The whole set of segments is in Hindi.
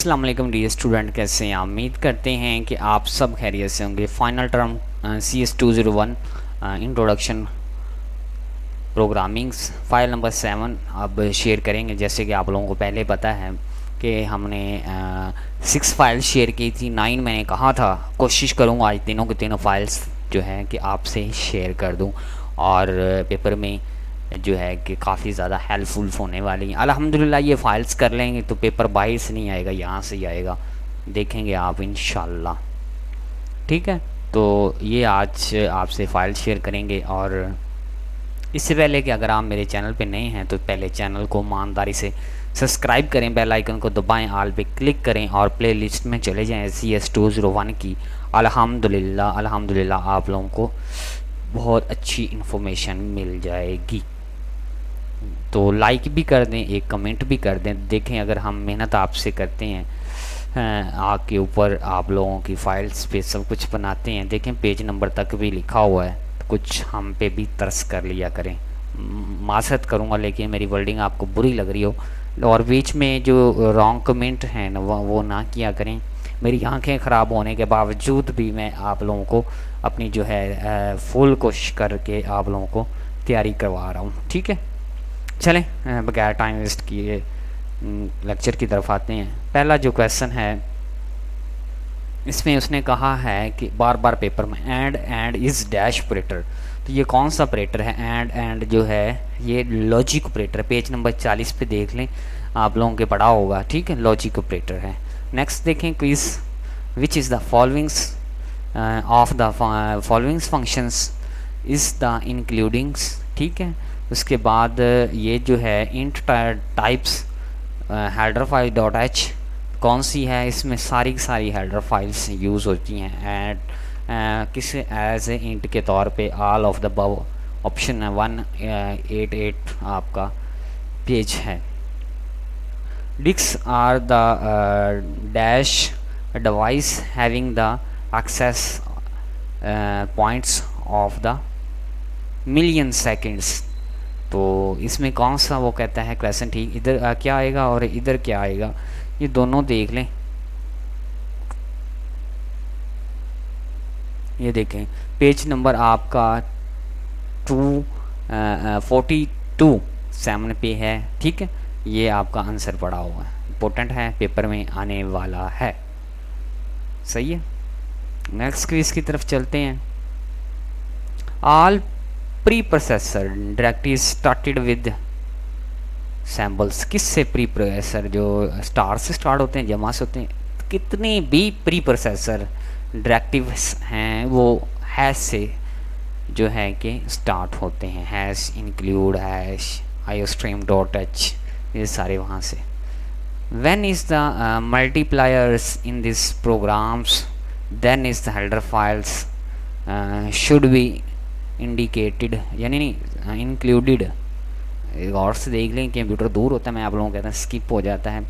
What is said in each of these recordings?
अस्सलाम वालेकुम डियर स्टूडेंट, कैसे हैं? उम्मीद करते हैं कि आप सब खैरियत से होंगे। Final term CS201 introduction programmings file number 7 अब शेयर करेंगे। जैसे कि आप लोगों को पहले पता है कि हमने 6 फाइल शेयर की थी। 9 मैंने कहा था कोशिश करूँगा आज तीनों के तीनों फाइल्स जो है कि आपसे शेयर कर दूँ और पेपर में जो है कि काफ़ी ज़्यादा हेल्पफुल होने वाली हैं। अल्हम्दुलिल्लाह ये फाइल्स कर लेंगे तो पेपर बाहर से नहीं आएगा, यहाँ से ही आएगा, देखेंगे आप इंशाल्लाह। ठीक है, तो ये आज आपसे फ़ाइल शेयर करेंगे। और इससे पहले कि अगर आप मेरे चैनल पे नए हैं तो पहले चैनल को ईमानदारी से सब्सक्राइब करें, बेल आइकन को दबाएं, ऑल पे क्लिक करें और प्लेलिस्ट में चले जाएं CS201 की। अल्हम्दुलिल्लाह अल्हम्दुलिल्लाह आप लोगों को बहुत अच्छी इन्फॉर्मेशन मिल जाएगी। तो लाइक भी कर दें, एक कमेंट भी कर दें। देखें अगर हम मेहनत आपसे करते हैं, आपके ऊपर आप लोगों की फाइल्स पे सब कुछ बनाते हैं, देखें पेज नंबर तक भी लिखा हुआ है, कुछ हम पे भी तरस कर लिया करें। मासत करूँगा लेकिन मेरी वर्डिंग आपको बुरी लग रही हो और बीच में जो रॉन्ग कमेंट हैं ना वो ना किया करें। मेरी आंखें ख़राब होने के बावजूद भी मैं आप लोगों को अपनी जो है फुल कोशिश करके आप लोगों को तैयारी करवा रहा हूँ। ठीक है, चलें बगैर टाइम वेस्ट किए लेक्चर की तरफ आते हैं। पहला जो क्वेश्चन है इसमें उसने कहा है कि बार बार पेपर में एंड इज़ डैश ऑपरेटर, तो ये कौन सा ऑपरेटर है? एंड जो है ये लॉजिक ऑपरेटर, पेज नंबर 40 पे देख लें, आप लोगों के पढ़ा होगा। ठीक है, लॉजिक ऑपरेटर है। नेक्स्ट देखें quiz, which is the followings of the followings functions is the includings. ठीक है, उसके बाद ये जो है int types header file dot h कौन सी है? इसमें सारी सारी हेडर फाइल्स यूज़ होती हैं। एंड किस एज ए इंट के तौर पे all of the above option 188 आपका पेज है। Disk are the dash device having the access points of the million seconds. तो इसमें कौन सा वो कहता है क्वेश्चन? ठीक, इधर क्या आएगा और इधर क्या आएगा, ये दोनों देख लें। ये देखें पेज नंबर आपका 42 सामने पे है। ठीक है, ये आपका आंसर पड़ा हुआ है, इम्पोर्टेंट है, पेपर में आने वाला है। सही है, नेक्स्ट क्विज की तरफ चलते हैं। All preprocessor directly started with symbols. किससे प्री प्रोसेसर? जो स्टार से स्टार्ट होते हैं, जमा से होते हैं। कितने भी प्री प्रोसेसर डायरेक्टिव्स हैं वो हैश से जो है कि स्टार्ट होते हैं। Hash include, hash iostream dot h, ये सारे वहाँ से। When is the multipliers in this programs then is the header files should be indicated, यानी नहीं इंक्लूडेड। गौर से देख लें, कंप्यूटर दूर होता है, मैं आप लोगों को कहता हूँ स्किप हो जाता है।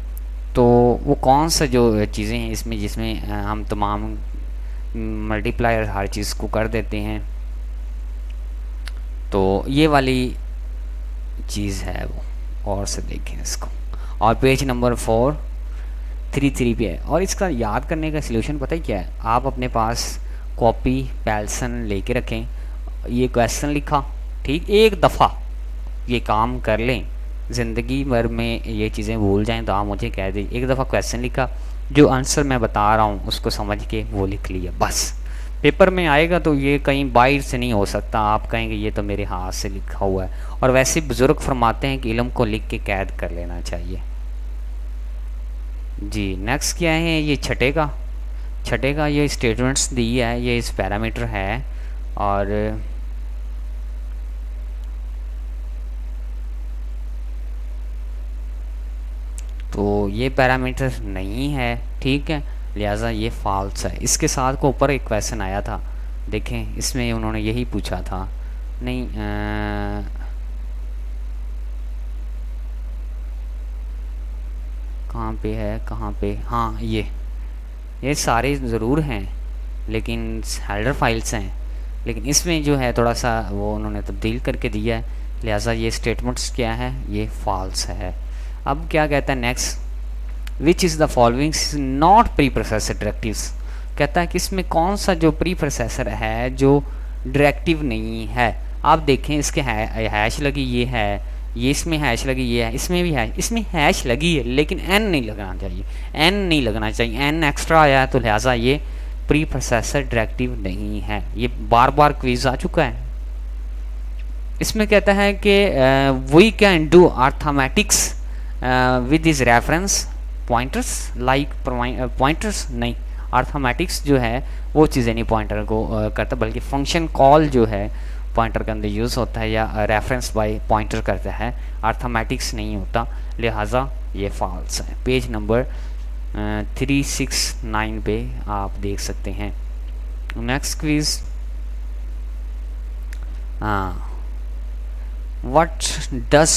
तो वो कौन सा जो चीज़ें हैं इसमें जिसमें हम तमाम मल्टीप्लायर हर चीज़ को कर देते हैं, तो ये वाली चीज़ है वो। और से देखें इसको, और पेज नंबर 433 पे है। और इसका याद करने का सलूशन पता ही क्या है? आप अपने पास कॉपी पेंसिल लेके रखें, ये क्वेश्चन लिखा, ठीक, एक दफ़ा ये काम कर लें, ज़िंदगी भर में ये चीज़ें भूल जाएं तो आप मुझे कह दें। एक दफ़ा क्वेश्चन लिखा, जो आंसर मैं बता रहा हूँ उसको समझ के वो लिख लिया, बस। पेपर में आएगा तो ये कहीं बाहर से नहीं हो सकता, आप कहेंगे ये तो मेरे हाथ से लिखा हुआ है। और वैसे बुज़ुर्ग फरमाते हैं कि इल्म को लिख के कैद कर लेना चाहिए। जी, नेक्स्ट क्या है? ये छठे का ये स्टेटमेंट्स दी है, ये इस पैरामीटर है। और तो ये पैरामीटर नहीं है, ठीक है, लिहाजा ये फॉल्स है। इसके साथ को ऊपर एक क्वेश्चन आया था, देखें इसमें उन्होंने यही पूछा था। नहीं कहाँ पे है, कहाँ पे? हाँ, ये सारे ज़रूर हैं लेकिन हेडर फाइल्स हैं, लेकिन इसमें जो है थोड़ा सा वो उन्होंने तब्दील करके दिया है, लिहाजा ये स्टेटमेंट्स क्या है, ये फॉल्स है। अब क्या कहता है next? Which is the following not pre processor directives, कहता है कि इसमें कौन सा जो प्री प्रोसेसर है जो डायरेक्टिव नहीं है। आप देखें इसके हैश लगी ये है, ये इसमें हैश लगी ये है, इसमें भी है, इसमें हैश लगी है लेकिन एन नहीं लगना चाहिए, एन नहीं लगना चाहिए, एन एक्स्ट्रा आया है तो लिहाजा ये प्री प्रोसेसर डायरेक्टिव नहीं है। ये बार बार क्विज आ चुका है। इसमें कहता है कि we can do arithmetics with this reference pointers like pointers, नहीं, अर्थमेटिक्स जो है वो चीज़ें नहीं पॉइंटर को करता, बल्कि फंक्शन कॉल जो है पॉइंटर के अंदर यूज़ होता है या रेफरेंस बाय पॉइंटर करता है, अर्थमेटिक्स नहीं होता, लिहाजा ये फॉल्स है। पेज नंबर 369 पे आप देख सकते हैं। Next quiz, what does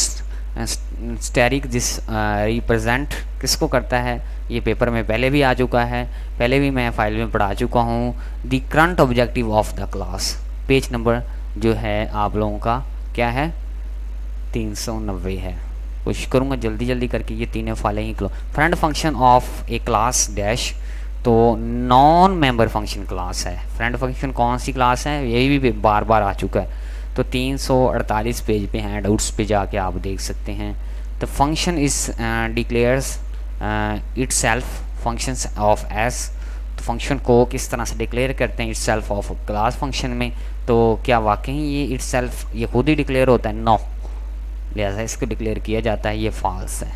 asterisk this represent, किसको करता है, ये पेपर में पहले भी आ चुका है, पहले भी मैं फाइल में पढ़ा चुका हूँ। The current objective of the class, page number जो है आप लोगों का क्या है 390 है। कोशिश करूँगा जल्दी जल्दी करके ये तीनों फाइलें ही friend function of a class dash, तो नॉन मेंबर फंक्शन क्लास है। फ्रेंड फंक्शन कौन सी क्लास है, ये भी बार बार आ चुका है, तो 348 पेज पे हैंड आउट्स पे जाके आप देख सकते हैं। The function is declares itself functions of S, तो फंक्शन को किस तरह से डिक्लेयर करते हैं इटसेल्फ ऑफ क्लास फंक्शन में, तो क्या वाकई ये इटसेल्फ ये खुद ही डिक्लेयर होता है, नो, लिहाजा इसको डिक्लेयर किया जाता है, ये फॉल्स है।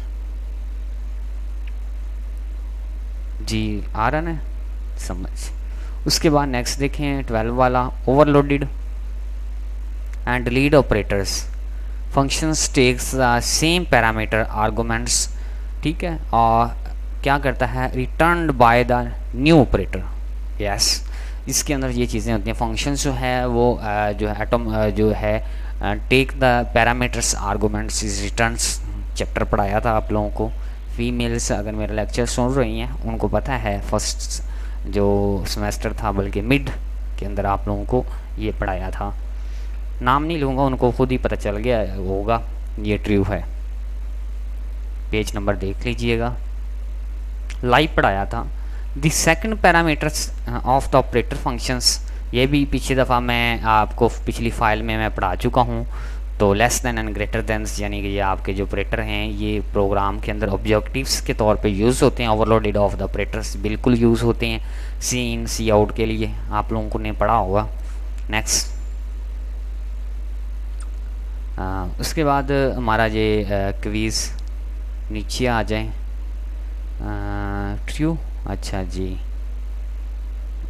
जी आ रहा ना समझ। उसके बाद नेक्स्ट देखें 12 वाला, overloaded and delete operators functions takes the same parameter arguments, ठीक है, और क्या करता है return by the new operator, yes, इसके अंदर ये चीज़ें होती हैं। फंक्शंस जो है वो जो है एटम जो है take the parameters arguments is returns, chapter पढ़ाया था आप लोगों को। फीमेल्स अगर मेरा लेक्चर सुन रही हैं उनको पता है, फर्स्ट जो सेमेस्टर था बल्कि मिड के अंदर आप लोगों को ये पढ़ाया था, नाम नहीं लूँगा, उनको खुद ही पता चल गया होगा, ये ट्रू है। पेज नंबर देख लीजिएगा, लाइव पढ़ाया था। The second parameters of the operator functions, ये भी पिछली दफ़ा मैं आपको पिछली फाइल में मैं पढ़ा चुका हूँ। तो less than and greater than, यानी कि ये आपके जो ऑपरेटर हैं ये प्रोग्राम के अंदर ऑब्जेक्टिव्स के तौर पे यूज़ होते हैं। ओवरलोडेड ऑफ द ऑपरेटर्स बिल्कुल यूज़ होते हैं सी इन सी आउट के लिए, आप लोगों को ने पढ़ा होगा। नेक्स्ट उसके बाद हमारा ये क्विज़ नीचे आ जाए, ट्रू, अच्छा जी,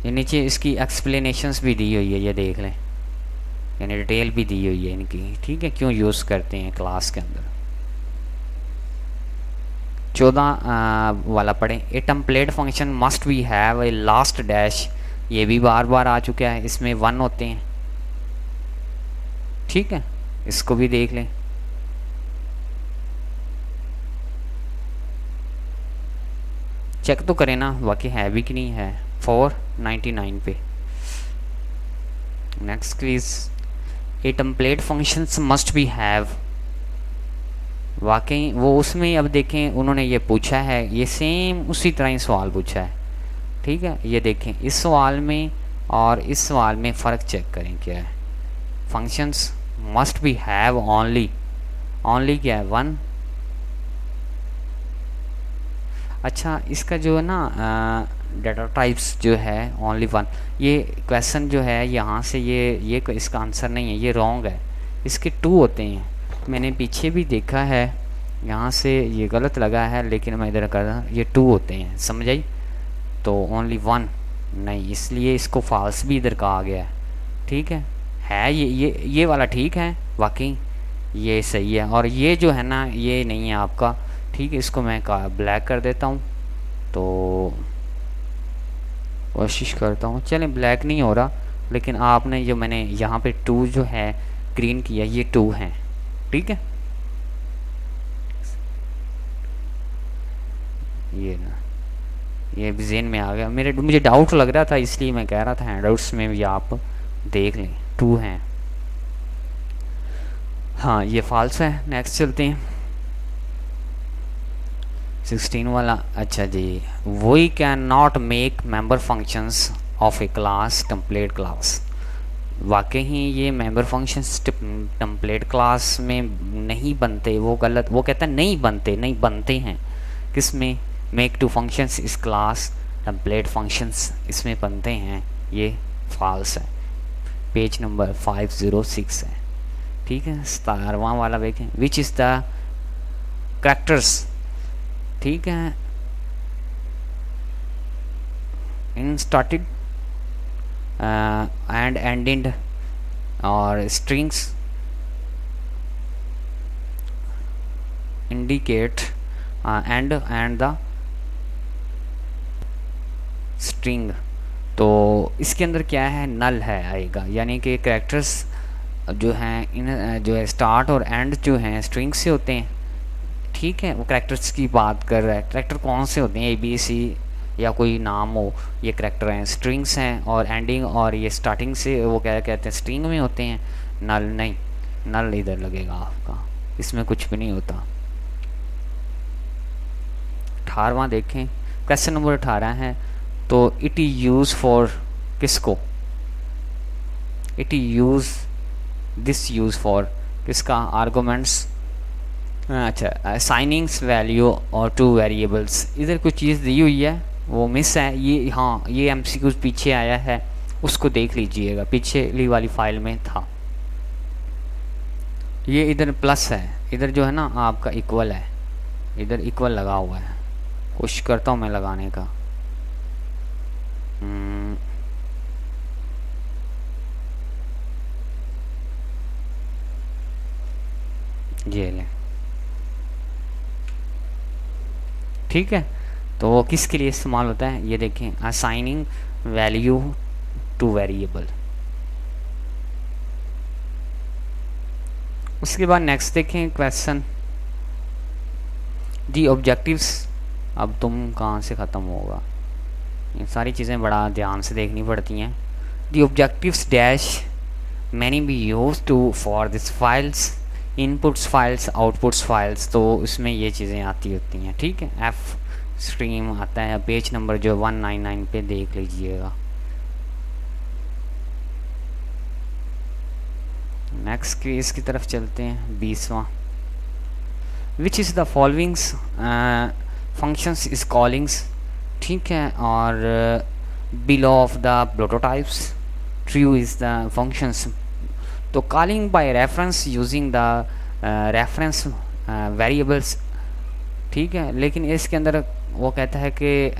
ये नीचे इसकी एक्सप्लेनेशंस भी दी हुई है, ये देख लें, यानी डिटेल भी दी हुई है इनकी, ठीक है, क्यों यूज़ करते हैं क्लास के अंदर। 14 वाला पढ़ें, a template function must be have a last dash, ये भी बार बार आ चुका है, इसमें 1 होते हैं, ठीक है, इसको भी देख लें। चेक तो करें ना बाकी है भी कि नहीं है। 499 पे next quiz, A template functions must be have, वाकई वो उसमें अब देखें उन्होंने ये पूछा है, ये सेम उसी तरह ही सवाल पूछा है, ठीक है, ये देखें इस सवाल में और इस सवाल में फ़र्क चेक करें क्या है। Functions must be have only, only क्या है 1, अच्छा इसका जो है ना डाटा टाइप्स जो है ओनली 1, ये क्वेश्चन जो है यहाँ से ये इसका आंसर नहीं है, ये रॉन्ग है, इसके 2 होते हैं। मैंने पीछे भी देखा है, यहाँ से ये गलत लगा है लेकिन मैं इधर कर रहा हूँ, ये 2 होते हैं, समझ आई, तो ओनली 1 नहीं, इसलिए इसको फॉल्स भी इधर का आ गया है, ठीक है ये वाला ठीक है, वाकई ये सही है, और ये जो है ना ये नहीं है आपका, ठीक है, इसको मैं ब्लैक कर देता हूँ, तो कोशिश करता हूँ, चलें ब्लैक नहीं हो रहा, लेकिन आपने जो मैंने यहाँ पे 2 जो है ग्रीन किया, ये 2 हैं, ठीक है, ये ना ये भी ज़हन में आ गया, मुझे डाउट लग रहा था इसलिए मैं कह रहा था हैंडआउट्स में भी आप देख लें, 2 हैं, हाँ ये फॉल्स है। नेक्स्ट चलते हैं, 16 वाला, अच्छा जी। We can not make member functions of a class template class. वाकई ही ये मेंबर फंक्शंस टेम्पलेट क्लास में नहीं बनते, वो गलत, वो कहता है नहीं बनते, नहीं बनते हैं किस में, मेक टू फंक्शंस इस क्लास टेम्पलेट फंक्शंस इसमें बनते हैं, ये फॉल्स है। पेज नंबर 506 है। ठीक है, 17वां वाला देखें, विच इज़ द करेक्टर्स, ठीक है, इन स्टार्टेड एंड एंडेड और strings indicate and the string. तो इसके अंदर क्या है, नल है आएगा, यानी कि कैरेक्टर्स जो हैं इन जो है स्टार्ट और एंड जो हैं स्ट्रिंग से होते हैं। ठीक है, वो कैरेक्टर्स की बात कर रहा है। कैरेक्टर कौन से होते हैं, ए बी सी या कोई नाम हो, ये कैरेक्टर हैं, स्ट्रिंग्स हैं, और एंडिंग और ये स्टार्टिंग से वो क्या कहते हैं, स्ट्रिंग में होते हैं। नल नहीं, नल इधर लगेगा आपका, इसमें कुछ भी नहीं होता। 18वां देखें, क्वेश्चन नंबर 18 है, तो इट इज़ यूज फॉर किसको, it is use this use for किसका, आर्गूमेंट्स, अच्छा, असाइनिंग्स वैल्यू और टू वेरिएबल्स। इधर कुछ चीज़ दी हुई है वो मिस है, ये हाँ ये एमसीक्यूज पीछे आया है, उसको देख लीजिएगा, पिछली वाली फाइल में था। ये इधर प्लस है, इधर जो है ना आपका इक्वल है, इधर इक्वल लगा हुआ है, कोशिश करता हूँ मैं लगाने का। ये लें, ठीक है। तो वो किसके लिए इस्तेमाल होता है, ये देखें, असाइनिंग वैल्यू टू वेरिएबल। उसके बाद नेक्स्ट देखें क्वेश्चन, दी ऑब्जेक्टिव्स। अब तुम कहाँ से ख़त्म होगा, ये सारी चीज़ें बड़ा ध्यान से देखनी पड़ती हैं। The objectives dash many be use to for this files, inputs files, outputs files, तो उसमें ये चीज़ें आती होती हैं। ठीक है, एफ स्ट्रीम आता है, पेज नंबर जो 199 पे देख लीजिएगा। नेक्स्ट केस की तरफ चलते हैं, 20वां, which is the followings functions is callings. ठीक है, और below of the prototypes, true is the functions. तो calling by reference using the reference variables. ठीक है, लेकिन इसके अंदर वो कहता है कि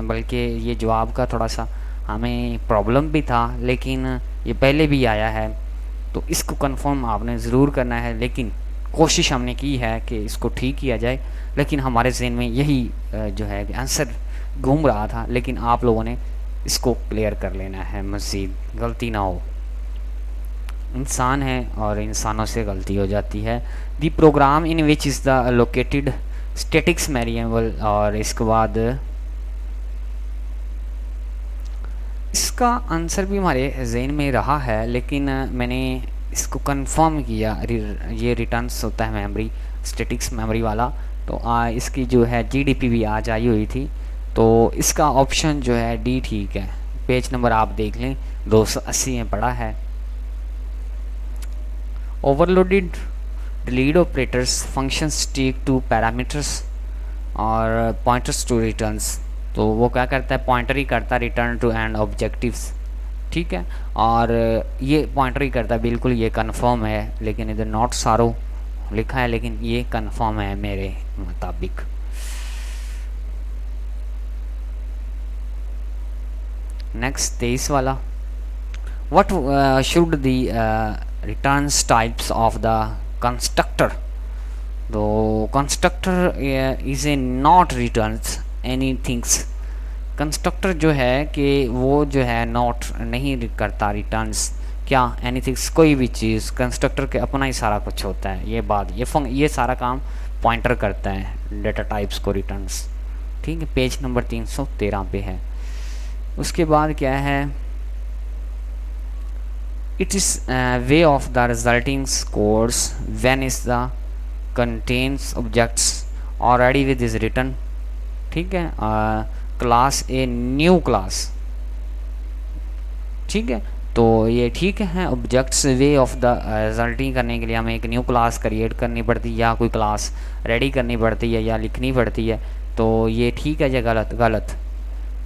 बल्कि ये जवाब का थोड़ा सा हमें प्रॉब्लम भी था, लेकिन ये पहले भी आया है, तो इसको कंफर्म आपने ज़रूर करना है। लेकिन कोशिश हमने की है कि इसको ठीक किया जाए, लेकिन हमारे ज़हन में यही जो है आंसर घूम रहा था, लेकिन आप लोगों ने इसको क्लियर कर लेना है, मज़ीद गलती ना हो। इंसान है और इंसानों से गलती हो जाती है। The program in which is the located statics variable, और इसके बाद इसका आंसर भी हमारे जहन में रहा है, लेकिन मैंने इसको कंफर्म किया। ये रिटर्न्स होता है मेमोरी, स्टैटिक्स मेमोरी वाला, तो इसकी जो है जीडीपी भी आज आई हुई थी, तो इसका ऑप्शन जो है डी ठीक है। पेज नंबर आप देख लें, 280 में पड़ा है। Overloaded delete operators functions take two parameters और पॉइंटर्स टू रिटर्न्स। तो वो क्या करता है, पॉइंटर ही करता है रिटर्न टू एंड ऑब्जेक्टिव्स। ठीक है, और ये पॉइंटर ही करता है, बिल्कुल ये कंफर्म है, लेकिन इधर नॉट सारो लिखा है, लेकिन ये कंफर्म है मेरे मुताबिक। नेक्स्ट 23 वाला, what should the returns types of the constructor. तो constructor is a not returns any things. Constructor जो है कि वो जो है नॉट नहीं करता रिटर्न्स क्या, एनीथिंग्स, कोई भी चीज़। कंस्ट्रक्टर के अपना ही सारा कुछ होता है, ये बात, ये सारा काम पॉइंटर करता है डेटा टाइप्स को, रिटर्न्स। ठीक है, पेज नंबर 313 पे है। उसके बाद क्या है, it is way of the resulting codes when is the contains objects already with is written। ठीक है। क्लास ए न्यू क्लास, ठीक है। तो ये ठीक है, objects way of the resulting करने के लिए हमें एक न्यू क्लास क्रिएट करनी पड़ती है या कोई क्लास रेडी करनी पड़ती है या लिखनी पड़ती है। तो ये ठीक है या गलत? गलत,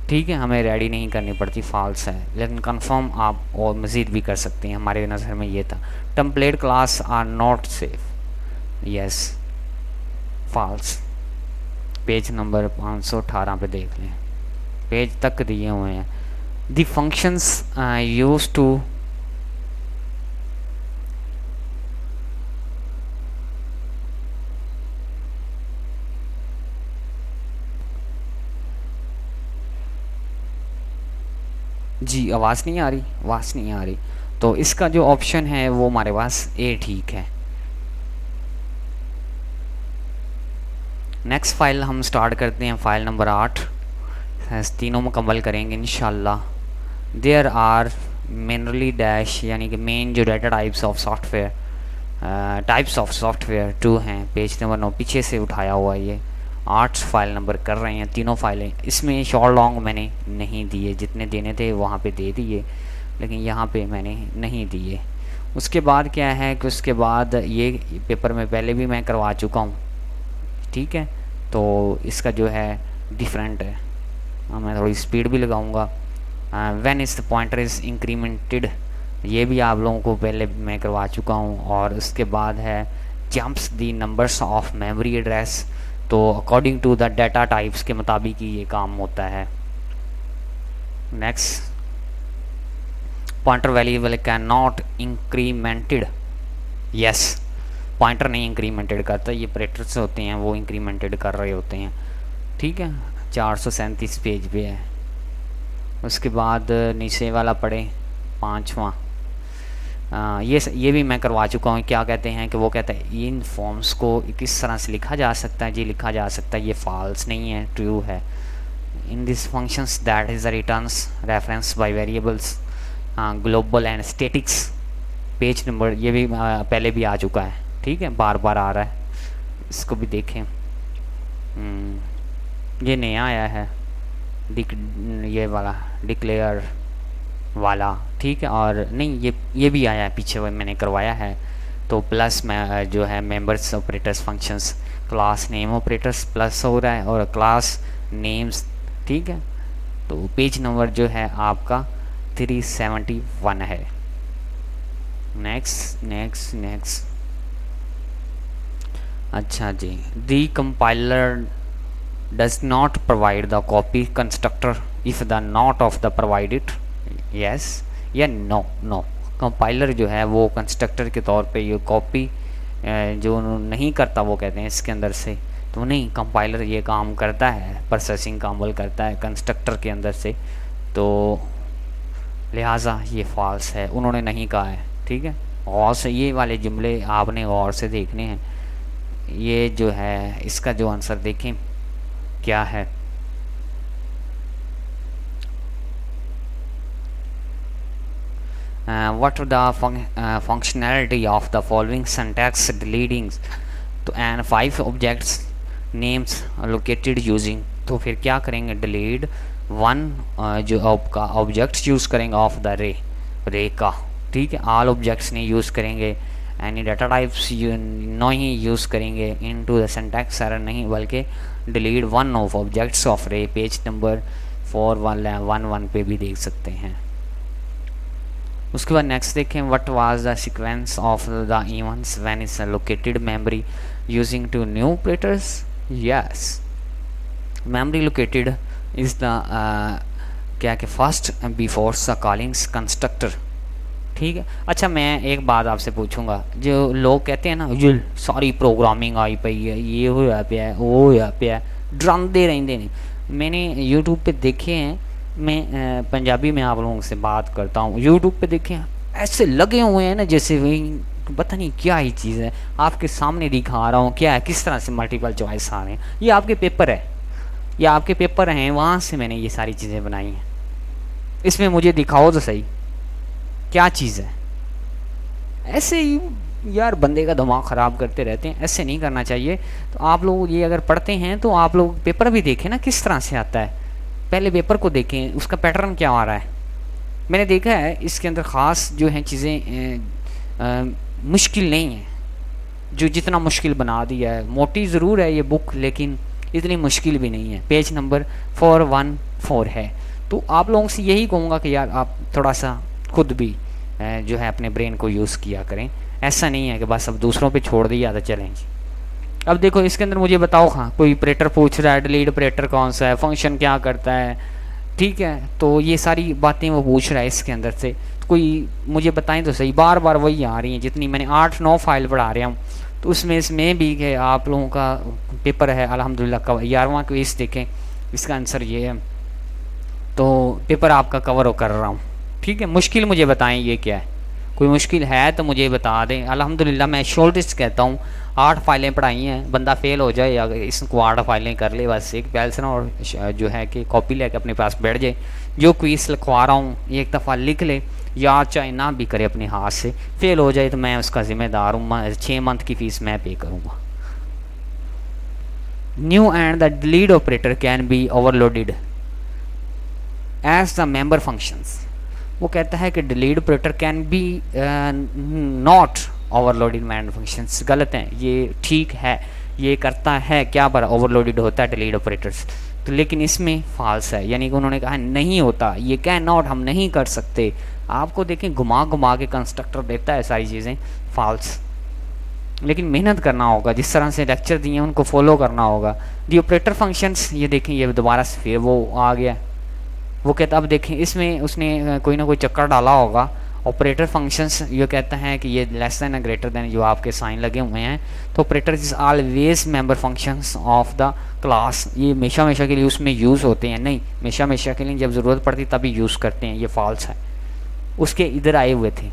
ठीक है, हमें रेडी नहीं करनी पड़ती, फॉल्स है। लेकिन कंफर्म आप और मज़ीद भी कर सकते हैं, हमारे नज़र में ये था। Template class are not safe, yes, false. Page number 518 पे देख लें, पेज तक दिए हुए हैं। द फंक्शंस यूज टू जी, आवाज़ नहीं आ रही, आवाज़ नहीं आ रही। तो इसका जो ऑप्शन है वो हमारे पास ए ठीक है। नेक्स्ट फाइल हम स्टार्ट करते हैं, फाइल नंबर 8, तीनों मुकम्मल करेंगे इंशाल्लाह। देयर आर मेनली डैश, यानी कि मेन जो data types of software, types of software 2 हैं, पेज नंबर 9 पीछे से उठाया हुआ है। ये 8 फाइल नंबर कर रहे हैं, तीनों फाइलें। इसमें शॉर्ट लॉन्ग मैंने नहीं दिए, जितने देने थे वहाँ पे दे दिए, लेकिन यहाँ पे मैंने नहीं दिए। उसके बाद क्या है कि उसके बाद ये पेपर में पहले भी मैं करवा चुका हूँ, ठीक है। तो इसका जो है डिफरेंट है, मैं थोड़ी स्पीड भी लगाऊंगा। When is the pointer is incremented, ये भी आप लोगों को पहले मैं करवा चुका हूँ। और उसके बाद है jumps the numbers of memory address, तो according to the data types के मुताबिक ही ये काम होता है। Next, pointer variable can not incremented, yes, pointer नहीं इंक्रीमेंटेड करता, ये ऑपरेटर्स होते हैं वो इंक्रीमेंटेड कर रहे होते हैं, ठीक है। 437 पेज पे है। उसके बाद नीचे वाला पढ़े 5वां, ये भी मैं करवा चुका हूँ। क्या कहते हैं कि वो कहता है इन फॉर्म्स को किस तरह से लिखा जा सकता है, जी लिखा जा सकता है, ये फॉल्स नहीं है, ट्रू है। In this functions that is the returns reference by variables global and statics, page number ये भी पहले भी आ चुका है, ठीक है, बार बार आ रहा है, इसको भी देखें। ये नया आया है, ये वाला डिक्लेयर वाला, ठीक है। और नहीं, ये भी आया है पीछे, वो मैंने करवाया है। तो प्लस में जो है members operators functions, class name operators plus हो रहा है और क्लास नेम्स, ठीक है। तो पेज नंबर जो है आपका 371 है। नेक्स्ट नेक्स्ट नेक्स्ट, अच्छा जी, the compiler does not provide the copy constructor if the not of the provided, yes या नो? नो, कंपाइलर जो है वो कंस्ट्रक्टर के तौर पे ये कॉपी जो नहीं करता, वो कहते हैं इसके अंदर से। तो नहीं, कंपाइलर ये काम करता है, प्रोसेसिंग का अमल करता है कंस्ट्रक्टर के अंदर से, तो लिहाजा ये फॉल्स है, उन्होंने नहीं कहा है, ठीक है। गौर से ये वाले जुमले आपने गौर से देखने हैं। ये जो है इसका जो आंसर देखें क्या है, what the functionality of the following syntax deleting तो and 5 objects names located using, तो फिर क्या करेंगे, डिलीट 1 जो आपका ऑब्जेक्ट्स यूज़ करेंगे ऑफ द रे का, ठीक है। ऑल ऑब्जेक्ट्स नहीं यूज़ करेंगे, एनी डाटा टाइप्स नहीं यूज़ करेंगे, इनटू द सिंटैक्स एरर नहीं, बल्कि डिलीट 1 ऑफ ऑब्जेक्ट्स ऑफ रे, पेज नंबर 411 पे भी देख सकते हैं। उसके बाद नेक्स्ट देखें, what was the sequence of the events when is located memory using to new operators, yes, memory located is the क्या कि first before the callings constructor, ठीक है। अच्छा, मैं एक बात आपसे पूछूंगा, जो लोग कहते हैं ना ये सारी प्रोग्रामिंग आई पई है, ये होया पे वो होया पे, डराते रहते हैं। मैंने यूट्यूब पे देखे हैं, मैं पंजाबी में आप लोगों से बात करता हूँ, यूट्यूब पे देखे हैं ऐसे लगे हुए हैं ना जैसे वही पता नहीं क्या ही चीज़ है, आपके सामने दिखा रहा हूँ क्या है, किस तरह से मल्टीपल चॉइस आ रहे हैं। ये आपके पेपर है, ये आपके पेपर हैं, वहाँ से मैंने ये सारी चीज़ें बनाई हैं। इसमें मुझे दिखाओ तो सही क्या चीज़ है, ऐसे ही यार बंदे का दिमाग ख़राब करते रहते हैं, ऐसे नहीं करना चाहिए। तो आप लोग ये अगर पढ़ते हैं तो आप लोग पेपर भी देखें ना किस तरह से आता है, पहले पेपर को देखें उसका पैटर्न क्या आ रहा है। मैंने देखा है इसके अंदर ख़ास जो हैं चीज़ें मुश्किल नहीं है, जो जितना मुश्किल बना दिया है। मोटी ज़रूर है ये बुक लेकिन इतनी मुश्किल भी नहीं है। पेज नंबर 414 है। तो आप लोगों से यही कहूँगा कि यार आप थोड़ा सा खुद भी जो है अपने ब्रेन को यूज़ किया करें। ऐसा नहीं है कि बस अब दूसरों पे छोड़ दिया तो चलें। अब देखो इसके अंदर मुझे बताओ, हाँ कोई ऑपरेटर पूछ रहा है, डिलीट ऑपरेटर कौन सा है, फंक्शन क्या करता है, ठीक है, तो ये सारी बातें वो पूछ रहा है इसके अंदर से। तो कोई मुझे बताएं तो सही, बार बार वही आ रही हैं जितनी मैंने 8-9 फाइल पढ़ा रहा हूँ। तो इसमें भी कि आप लोगों का पेपर है अल्हम्दुलिल्लाह का 11वां क्विज देखें, इसका आंसर ये है। तो पेपर आपका कवर कर रहा हूँ, ठीक है। मुश्किल मुझे बताएं ये क्या है, कोई मुश्किल है तो मुझे बता दें। अल्हम्दुलिल्लाह मैं शॉर्टेस्ट कहता हूँ, 8 फाइलें पढ़ाई हैं, बंदा फेल हो जाए अगर इसको 8 फाइलें कर ले बस एक पेंसिल और जो है कि कॉपी लेकर अपने पास बैठ जाए। जो क्विज लिखवा रहा हूँ एक दफ़ा लिख ले, याद चाहे ना भी करे अपने हाथ से, फेल हो जाए तो मैं उसका ज़िम्मेदार हूँ, 6 मंथ की फ़ीस मैं पे करूँगा। New and the delete operator can be overloaded as the member functions. वो कहता है कि delete operator can be not overloaded member functions. गलत है, ये ठीक है, ये करता है क्या पर ओवरलोडेड होता है डिलीट ऑपरेटर्स। तो लेकिन इसमें फॉल्स है, यानी कि उन्होंने कहा नहीं होता, ये कैन नॉट हम नहीं कर सकते। आपको देखें घुमा घुमा के कंस्ट्रक्टर देता है सारी चीज़ें, फॉल्स। लेकिन मेहनत करना होगा, जिस तरह से लेक्चर दिए उनको फॉलो करना होगा। दी ऑपरेटर फंक्शंस, ये देखें ये दोबारा से फिर वो आ गया। वो कहता, अब देखें इसमें उसने कोई ना कोई चक्कर डाला होगा। ऑपरेटर फंक्शंस ये कहता है कि ये लेस देन ग्रेटर देन जो आपके साइन लगे हुए हैं, तो operator is always member functions of the class. ये हमेशा हमेशा के लिए उसमें यूज़ होते हैं, नहीं हमेशा हमेशा के लिए जब ज़रूरत पड़ती तभी यूज़ करते हैं, ये फॉल्स है। उसके इधर आए हुए थे,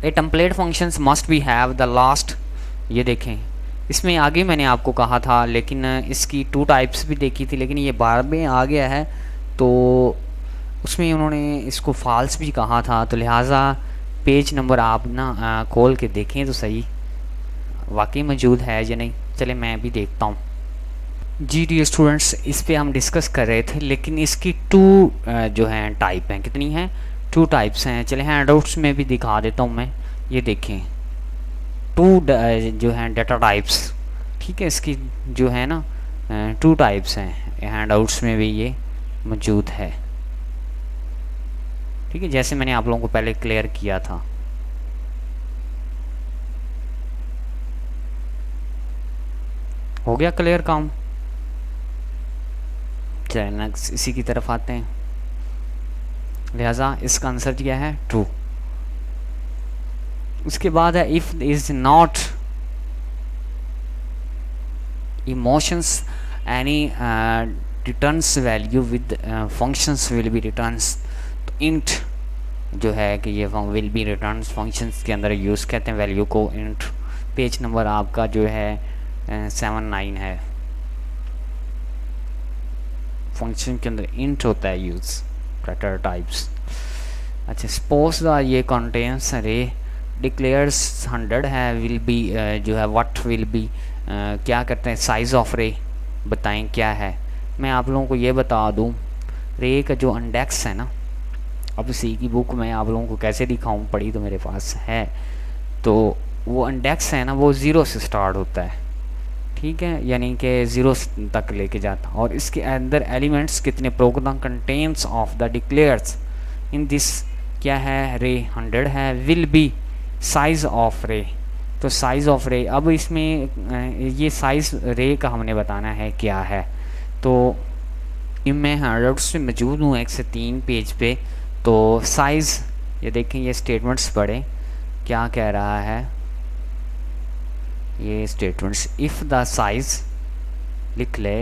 a template functions must be have the last. ये देखें इसमें आगे मैंने आपको कहा था, लेकिन इसकी 2 टाइप्स भी देखी थी, लेकिन ये बार में आ गया है तो उसमें उन्होंने इसको फॉल्स भी कहा था। तो लिहाजा पेज नंबर आप ना खोल के देखें तो सही वाकई मौजूद है या नहीं। चले मैं भी देखता हूँ। जी डी स्टूडेंट्स, इस पे हम डिस्कस कर रहे थे, लेकिन इसकी 2 जो हैं टाइप हैं। कितनी हैं? 2 टाइप्स हैं। चले हैंडआउट्स में भी दिखा देता हूँ मैं, ये देखें 2 जो हैं डाटा टाइप्स, ठीक है। इसकी जो है ना 2 टाइप्स हैं, हैंडआउट्स में भी ये मौजूद है, ठीक है, जैसे मैंने आप लोगों को पहले क्लियर किया था। हो गया क्लियर काम? चलिए नेक्स्ट इसी की तरफ आते हैं। लिहाजा इसका आंसर क्या है? ट्रू। उसके बाद है if is not emotions any returns value with functions will be returns. तो इंट जो है कि ये विल बी रिटर्न्स फंक्शंस के अंदर यूज़ करते हैं वैल्यू को। इंट पेज नंबर आपका जो है 79 है। फंक्शन के अंदर इंट होता है यूज़, डाटा टाइप्स। अच्छा सपोज द ये कंटेन्स रे डिक्लेयर्स 100 है, विल बी जो है व्हाट विल बी क्या करते हैं साइज़ ऑफ रे, बताएं क्या है। मैं आप लोगों को ये बता दूं, रे का जो इंडेक्स है ना, अब सी की बुक में आप लोगों को कैसे दिखाऊं, पढ़ी तो मेरे पास है, तो वो इंडेक्स है ना वो 0 से स्टार्ट होता है, ठीक है, यानी कि 0 तक लेके जाता। और इसके अंदर एलिमेंट्स कितने, program contains of the declares in this क्या है, रे 100 है, विल बी साइज़ ऑफ रे। तो साइज़ ऑफ रे, अब इसमें ये साइज़ रे का हमने बताना है क्या है। तो मैं हैंडआउट्स से मौजूद हूँ 1 से 3 पेज पे। तो साइज़ ये देखें, ये स्टेटमेंट्स पढ़ें क्या कह रहा है। ये स्टेटमेंट्स, इफ़ द साइज़ लिख ले,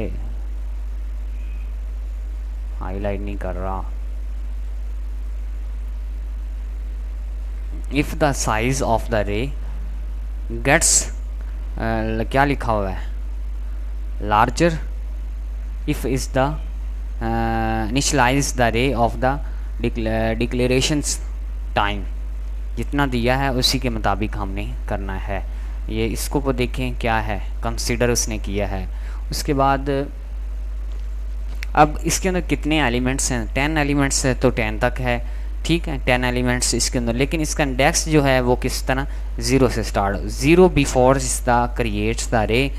हाईलाइट नहीं कर रहा। If the size of the array gets क्या लिखा हुआ है, larger if is the initialize the array of the declarations time. जितना दिया है उसी के मुताबिक हमने करना है। ये इसको को देखें क्या है, कंसीडर उसने किया है। उसके बाद अब इसके अंदर कितने एलिमेंट्स हैं, 10 एलिमेंट्स है तो 10 तक है, ठीक है, 10 एलिमेंट्स इसके अंदर। लेकिन इसका इंडेक्स जो है वो किस तरह 0 से स्टार्ट, 0 बिफोर इस the creates the array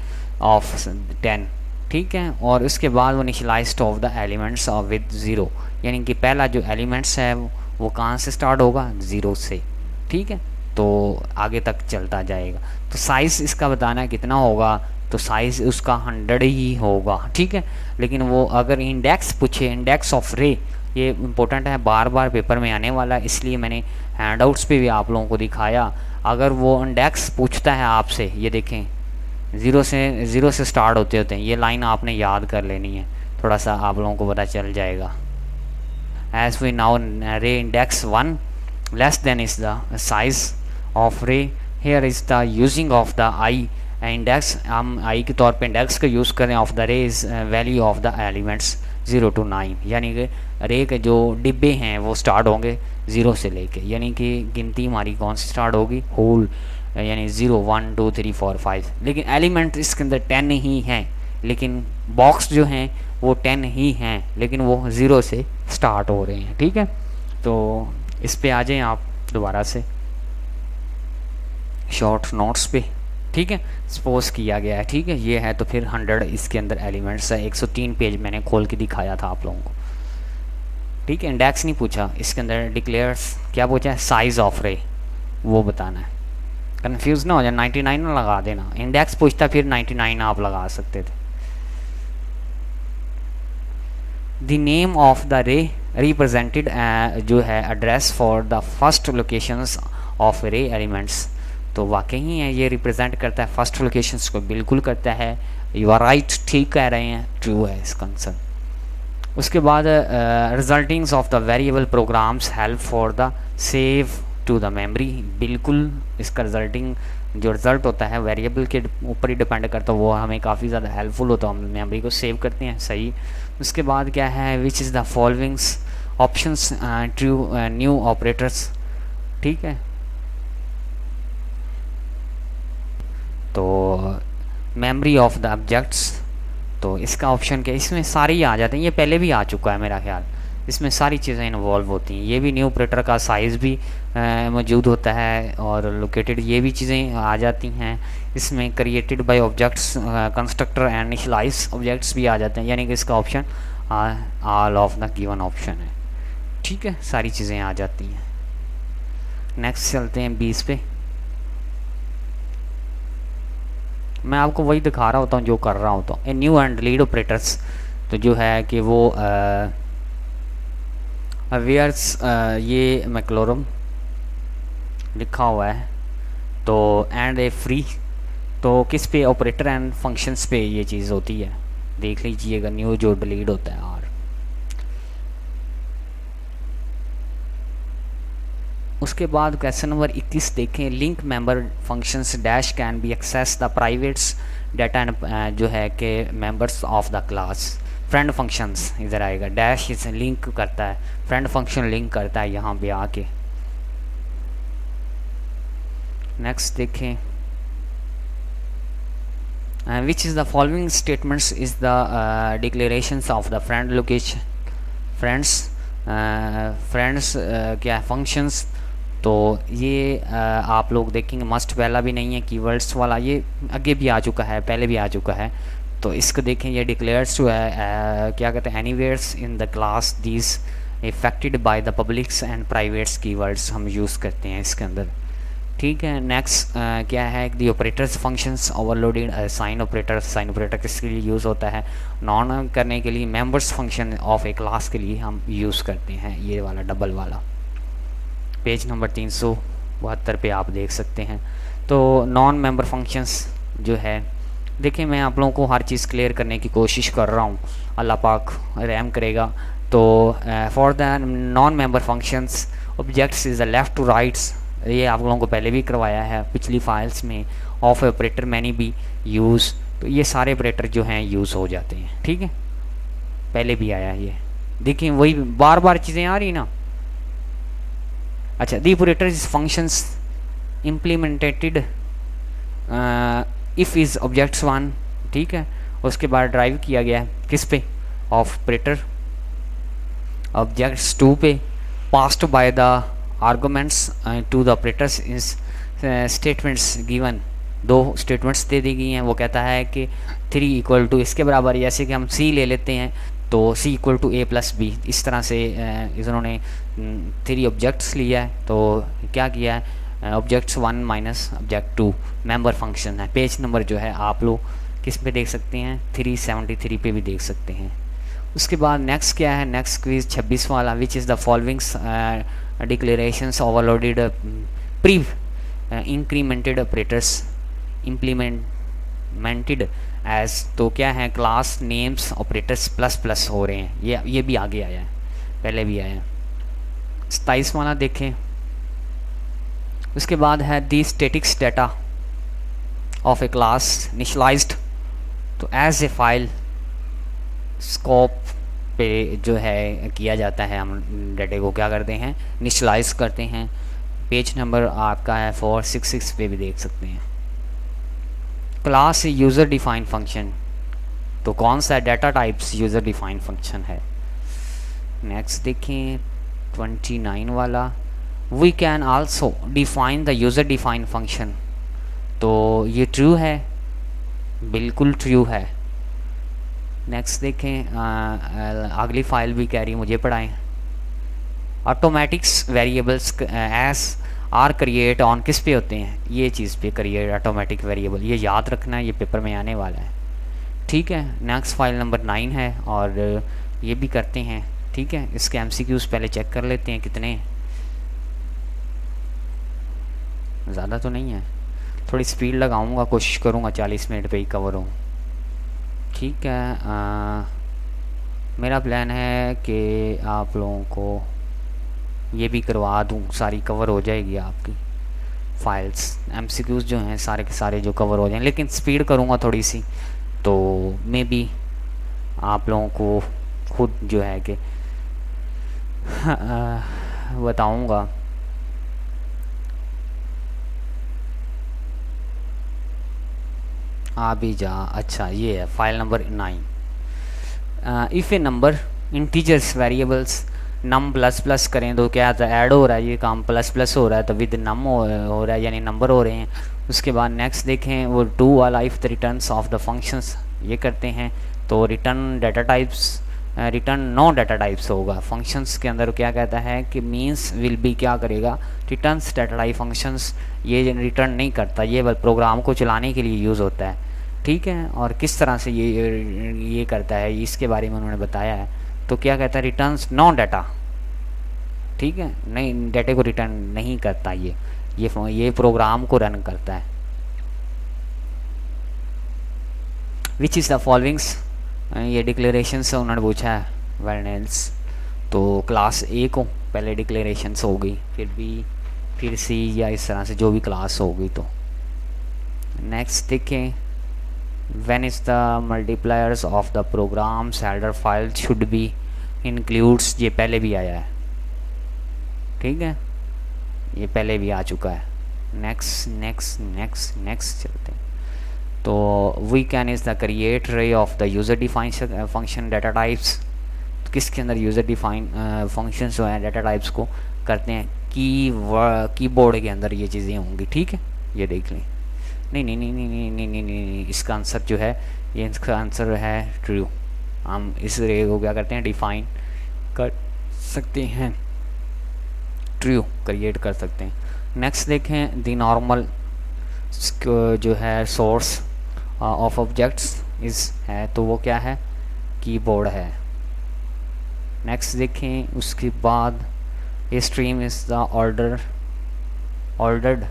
of 10, ठीक है। और उसके बाद वो initialised of the elements of with 0, यानी कि पहला जो एलिमेंट्स है वो कहाँ से स्टार्ट होगा, 0 से, ठीक है। तो आगे तक चलता जाएगा। तो साइज़ इसका बताना कितना होगा, तो साइज़ उसका 100 ही होगा, ठीक है। लेकिन वो अगर इंडेक्स पूछे, इंडेक्स ऑफ रे, ये इम्पोर्टेंट है, बार बार पेपर में आने वाला, इसलिए मैंने हैंडआउट्स पे भी आप लोगों को दिखाया। अगर वो इंडेक्स पूछता है आपसे, ये देखें 0 से स्टार्ट होते हैं, ये लाइन आपने याद कर लेनी है, थोड़ा सा आप लोगों को पता चल जाएगा। As we now array index 1 less than is the size of array, here is the using of the I index, हम आई के तौर पे इंडेक्स का यूज़ करें of the array is value of the elements 0 to 9, यानी कि रे के जो डिब्बे हैं वो स्टार्ट होंगे 0 से लेके, यानी कि गिनती हमारी कौन सी स्टार्ट होगी, होल, यानी 0 1 2 3 4 5। लेकिन एलिमेंट इसके अंदर 10 ही हैं, लेकिन बॉक्स जो हैं वो 10 ही हैं, लेकिन वो 0 से स्टार्ट हो रहे हैं, ठीक है। तो इस पे आ जाएं आप दोबारा से शॉर्ट नोट्स पे, ठीक है, सपोज किया गया है, ठीक है, ये है। तो फिर 100 इसके अंदर एलिमेंट्स है, 103 पेज मैंने खोल के दिखाया था आप लोगों को, ठीक है। इंडेक्स नहीं पूछा इसके अंदर, डिक्लेयर्स क्या पूछा है, साइज ऑफ रे, वो बताना है। कंफ्यूज ना हो जाए, 99 ना लगा देना, इंडेक्स पूछता फिर 99 आप लगा सकते थे। द नेम ऑफ द रे रिप्रेजेंटेड जो है address for the first locations of रे एलिमेंट्स, तो वाकई ही है, ये रिप्रेजेंट करता है फर्स्ट लोकेशंस को, बिल्कुल करता है, यू आर राइट, ठीक कह रहे हैं, ट्रू है इस कंसर्न। उसके बाद resultings of the variable programs help for the save to the memory, बिल्कुल इसका रिजल्टिंग जो रिज़ल्ट होता है वेरिएबल के ऊपर ही डिपेंड करता है, वो हमें काफ़ी ज़्यादा हेल्पफुल होता है, हम मेमोरी को सेव करते हैं, सही। उसके बाद क्या है, विच is the followings options true new operators, ठीक है। तो मेमोरी ऑफ द ऑब्जेक्ट्स, तो इसका ऑप्शन क्या, इसमें सारे ही आ जाते हैं, ये पहले भी आ चुका है मेरा ख्याल, इसमें सारी चीज़ें इन्वॉल्व होती हैं। ये भी न्यू ऑपरेटर का साइज़ भी मौजूद होता है, और लोकेटेड ये भी चीज़ें आ जाती हैं इसमें। Created by objects, constructor and initialize objects भी आ जाते हैं, यानी कि इसका option all of the given option है, ठीक है, सारी चीज़ें आ जाती हैं। नेक्स्ट चलते हैं 20 पे। मैं आपको वही दिखा रहा होता हूँ जो कर रहा होता हूँ। A new and lead operators, तो जो है कि वो वेयर्स ये मैक्लोरम लिखा हुआ है, तो एंड ए फ्री, तो किस पे, ऑपरेटर एंड फंक्शंस पे ये चीज़ होती है, देख लीजिएगा न्यू जो डिलीट होता है। और उसके बाद क्वेश्चन नंबर 21 देखें, link member functions dash can be access the privates data and जो है कि members of the class. Friend functions इधर आएगा, डैश इसे लिंक करता है, फ्रेंड फंक्शन लिंक करता है यहाँ पे आके। नेक्स्ट देखें, विच is the following statements is the declarations of the friend location, friends क्या है, फंक्शंस। तो ये आप लोग देखेंगे मस्ट पहला भी नहीं है, कीवर्ड्स वाला ये आगे भी आ चुका है, पहले भी आ चुका है। तो इसको देखें, ये डिक्लेयर्स जो है क्या कहते हैं, anywheres in the class these affected by the publics and privates keywords हम यूज़ करते हैं इसके अंदर, ठीक है। नेक्स्ट क्या है, the operators functions overloaded, sign operator किसके लिए यूज़ होता है, नॉन करने के लिए, members function of a class के लिए हम यूज़ करते हैं, ये वाला डबल वाला। पेज नंबर 372 पे आप देख सकते हैं। तो नॉन मेंबर फंक्शंस जो है, देखिए मैं आप लोगों को हर चीज़ क्लियर करने की कोशिश कर रहा हूँ, अल्लाह पाक रहम करेगा। तो for the non member functions objects is the left to rights, ये आप लोगों को पहले भी करवाया है पिछली फाइल्स में। ऑफ ऑपरेटर मैनी भी यूज़, तो ये सारे ऑपरेटर जो हैं यूज़ हो जाते हैं, ठीक है, पहले भी आया ये। देखिए वही बार बार चीज़ें आ रही ना, अच्छा, the operator is functions implemented if is objects one, ठीक है। उसके बाद ड्राइव किया गया है किस पे, ऑफ ऑपरेटर ऑब्जेक्ट्स 2 पे, passed by the arguments to the operators is statements given, दो स्टेटमेंट्स दे दी गई हैं। वो कहता है कि 3 इक्वल टू इसके बराबर, जैसे कि हम सी ले लेते हैं तो C equal to A plus B, इस तरह से इन्होंने 3 ऑब्जेक्ट्स लिया है। तो क्या किया है, objects 1 minus object 2 member function है। पेज नंबर जो है आप लोग किस पे देख सकते हैं, 373 पे भी देख सकते हैं। उसके बाद नेक्स्ट क्या है, नेक्स्ट क्विज 26 वाला, which is the followings declarations overloaded pre incremented operators implemented as, तो क्या है, class names operators plus plus हो रहे हैं। ये भी आगे आया है, पहले भी आया है। 27 वाला देखें। उसके बाद है the statics data of a class initialised, तो एज ए फाइल स्कोप पे जो है किया जाता है, हम डाटे को क्या करते हैं, इनिशियलाइज करते हैं। पेज नंबर आपका है 466 पे भी देख सकते हैं। क्लास यूज़र डिफाइंड फंक्शन, तो कौन सा data types user defined function है। नेक्स्ट देखें 29 वाला, we can also define the user defined function, तो ये ट्रू है, बिल्कुल ट्रू है। नेक्स्ट देखें, अगली फाइल भी कह रही मुझे पढ़ाएं। Automatics variables as are create on किस पे होते हैं, ये चीज़ पे क्रिएट ऑटोमेटिक वेरिएबल, ये याद रखना है, ये पेपर में आने वाला है, ठीक है। नेक्स्ट फाइल नंबर 9 है और ये भी करते हैं, ठीक है। इसके एमसीक्यूज़ पहले चेक कर लेते हैं कितने हैं, ज़्यादा तो नहीं है, थोड़ी स्पीड लगाऊंगा, कोशिश करूंगा 40 मिनट पे ही कवर हो, ठीक है। मेरा प्लान है कि आप लोगों को ये भी करवा दूँ, सारी कवर हो जाएगी आपकी फाइल्स, एमसीक्यूज़ जो हैं सारे के सारे जो कवर हो जाएं, लेकिन स्पीड करूँगा थोड़ी सी, तो मे बी आप लोगों को खुद जो है कि बताऊँगा। आ भी जा, अच्छा ये है file number 9। If a number integers variables num plus plus करें तो क्या ऐड हो रहा है, ये काम प्लस प्लस हो रहा है, तो विद नम हो रहा है, यानी नंबर हो रहे हैं। उसके बाद नेक्स्ट देखें वो 2 वाला, if the returns of the functions, ये करते हैं तो return data types, return no data types होगा। फंक्शंस के अंदर क्या कहता है कि मीन्स विल बी क्या करेगा, रिटर्न्स डाटा टाइप फंक्शंस ये रिटर्न नहीं करता, ये प्रोग्राम को चलाने के लिए यूज़ होता है, ठीक है। और किस तरह से ये करता है इसके बारे में उन्होंने बताया है। तो क्या कहता है, रिटर्न्स नो डाटा, ठीक है, नहीं डाटे को रिटर्न नहीं करता, ये प्रोग्राम को रन करता है। विच इज़ द फॉलोइंग्स, ये डिक्लेरेशन से उन्होंने पूछा है वर्नेल्स, तो क्लास ए को पहले डिक्लेरेशन हो गई, फिर सी, या इस तरह से जो भी क्लास होगी। तो नेक्स्ट देखें, when is the multipliers of the programs header file should be includes, ये पहले भी आया है, ठीक है, ये पहले भी आ चुका है। नेक्स्ट नेक्स्ट नेक्स्ट नेक्स्ट चलते हैं। तो we can is the create array of the user define function data types, किसके अंदर यूज़र डिफाइन फंक्शन जो हैं डाटा टाइप्स को करते हैं, कीबोर्ड के अंदर ये चीज़ें होंगी, ठीक है, ये देख लें। नहीं नहीं नहीं नहीं नहीं नहीं नहीं नहीं, नहीं। इसका आंसर जो है, ये इसका आंसर है ट्रू। हम इस रे को क्या करते हैं, डिफाइन कर सकते हैं, ट्रू क्रिएट कर सकते हैं। नेक्स्ट देखें, द नॉर्मल जो है सोर्स ऑफ ऑब्जेक्ट्स इस है, तो वो क्या है, कीबोर्ड है। नेक्स्ट देखें, उसके बाद a stream is the ordered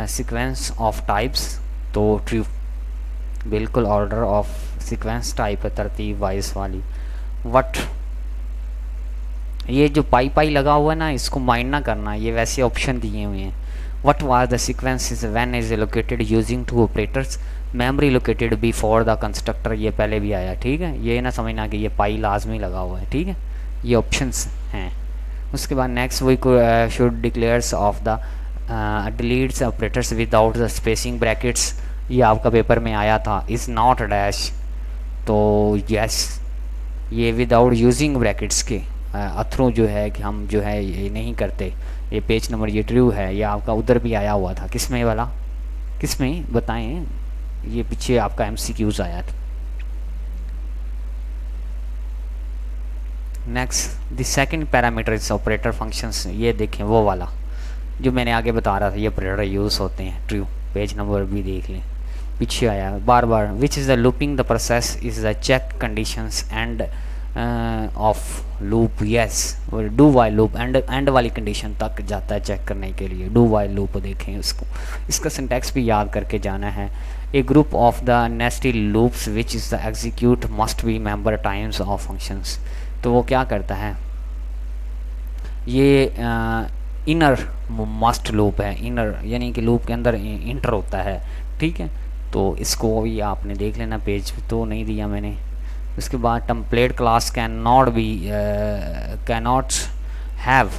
sequence of types, तो ट्रू, बिल्कुल ऑर्डर ऑफ सीक्वेंस टाइप है, तरतीब वाइज वाली। वट, ये जो पाई लगा हुआ है ना, इसको माइंड ना करना, ये वैसे ऑप्शन दिए हुए हैं। What was the sequence is when is located using 2 operators, memory located before the constructor, ये पहले भी आया, ठीक है। ये ना समझना कि ये पाई लाजमी लगा हुआ है, ठीक है, ये ऑप्शंस हैं। उसके बाद next we should declares of the deletes operators without the spacing brackets, ये आपका पेपर में आया था, इज़ नॉट डैश। तो यस, ये विदाउट यूजिंग ब्रैकेट्स के अथरू जो है कि हम जो है ये नहीं करते, ये पेज नंबर ये ट्रू है। ये आपका उधर भी आया हुआ था, किस में वाला, किस में बताएं, ये पीछे आपका MCQs आया था। Next the second parameter is operator functions, ये देखें वो वाला जो मैंने आगे बता रहा था, ये ऑपरेटर यूज़ होते हैं, ट्रू। पेज नंबर भी देख लें, पीछे आया बार बार। Which is the looping the process is the check conditions end of loop, yes. Do while loop end वाली कंडीशन तक जाता है चेक करने के लिए, डू वाइल लूप देखें उसको, इसका सिंटैक्स भी याद करके जाना है। A group of the nested loops which is the execute must be member times of functions, तो वो क्या करता है, ये इनर मस्ट लूप है, इनर यानी कि लूप के अंदर इंटर होता है, ठीक है। तो इसको भी आपने देख लेना, पेज तो नहीं दिया मैंने। उसके बाद template class can not be cannot have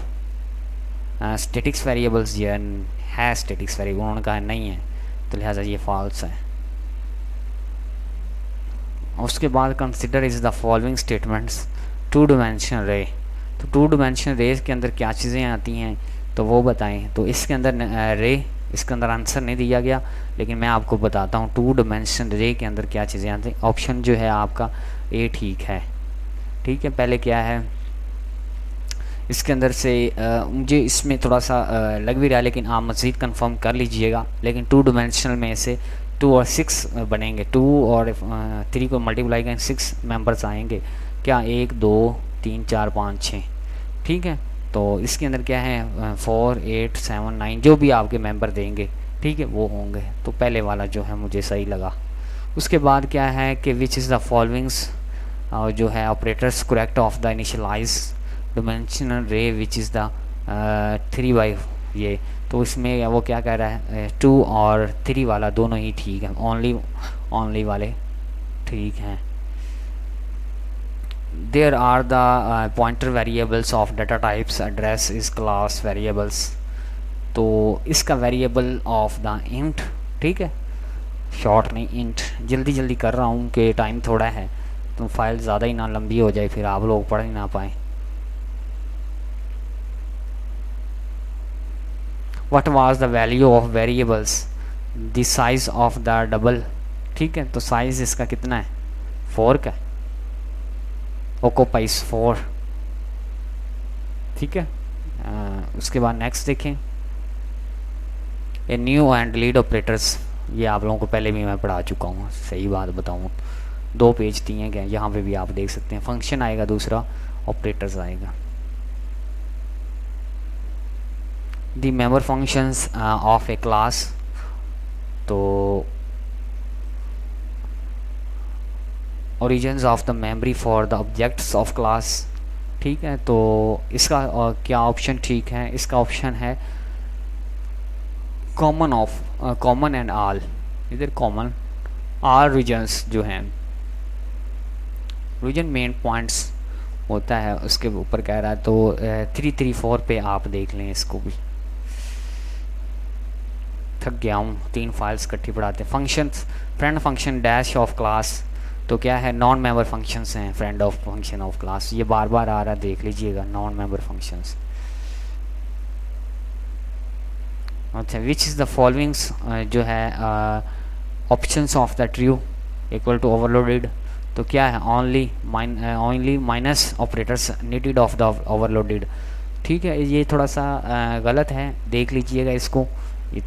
statics variables, ये है स्टैटिक्स वेरिएबल, उन्होंने कहा नहीं है, तो लिहाजा ये फॉल्स है। उसके बाद consider is the following statements two dimension array, तो टू डिमेंशन रे के अंदर क्या चीज़ें आती हैं तो वो बताएं। तो इसके अंदर रे, इसके अंदर आंसर नहीं दिया गया, लेकिन मैं आपको बताता हूँ टू डिमेंशन रे के अंदर क्या चीज़ें आती हैं। ऑप्शन जो है आपका ए ठीक है, ठीक है। पहले क्या है इसके अंदर से मुझे इसमें थोड़ा सा लग भी रहा है, लेकिन आप मज़ीद कंफर्म कर लीजिएगा। लेकिन टू डिमेंशनल में से 2 और 6 बनेंगे, 2 और 3 को मल्टीप्लाई करें 6 मेंबर्स आएंगे, क्या 1 2 3 4 5 6, ठीक है। तो इसके अंदर क्या है 4 8 7 9 जो भी आपके मेंबर देंगे, ठीक है, वो होंगे। तो पहले वाला जो है मुझे सही लगा। उसके बाद क्या है कि विच इज़ द फॉलोइंग्स जो है operators correct of the initialize dimensional array which is the 3 by ये, तो इसमें वो क्या कह रहा है 2 और 3 वाला दोनों ही ठीक है, ओनली वाले ठीक हैं। There are the pointer variables of data types address is class variables, तो इसका वेरिएबल ऑफ द इंट, ठीक है, शॉर्ट नहीं इंट। जल्दी जल्दी कर रहा हूँ कि टाइम थोड़ा है, तो फाइल ज़्यादा ही ना लंबी हो जाए, फिर आप लोग पढ़ ही ना पाएँ। What was the value of variables the size of the double, ठीक है। तो साइज़ इसका कितना है 4 का, occupies 4, ठीक है। उसके बाद नेक्स्ट देखें a new and delete operators, ये आप लोगों को पहले भी मैं पढ़ा चुका हूँ, सही बात बताऊँ 2 पेज दिए गए, यहाँ पे भी आप देख सकते हैं। फंक्शन आएगा, दूसरा ऑपरेटर्स आएगा। The member functions of a class, तो origins of the memory for the objects of class, ठीक है। तो इसका क्या ऑप्शन ठीक है, इसका ऑप्शन है कॉमन एंड ऑल, इधर कॉमन ऑल रीजन्स जो हैं, रीजन मेन पॉइंट्स होता है उसके ऊपर कह रहा है। तो 334 पे आप देख लें इसको भी, थक गया हूँ 3 फाइल्स इकट्ठी पढ़ाते। Functions friend function dash of class, तो क्या है नॉन मेंबर फंक्शंस हैं friend of function of class, ये बार बार आ रहा है, देख लीजिएगा नॉन मेंबर फंक्शंस। अच्छा, विच इज़ द फॉलोइंग्स जो है options of the true equal to overloaded, तो क्या है only minus operators needed of the overloaded, ठीक है। ये थोड़ा सा गलत है, देख लीजिएगा इसको।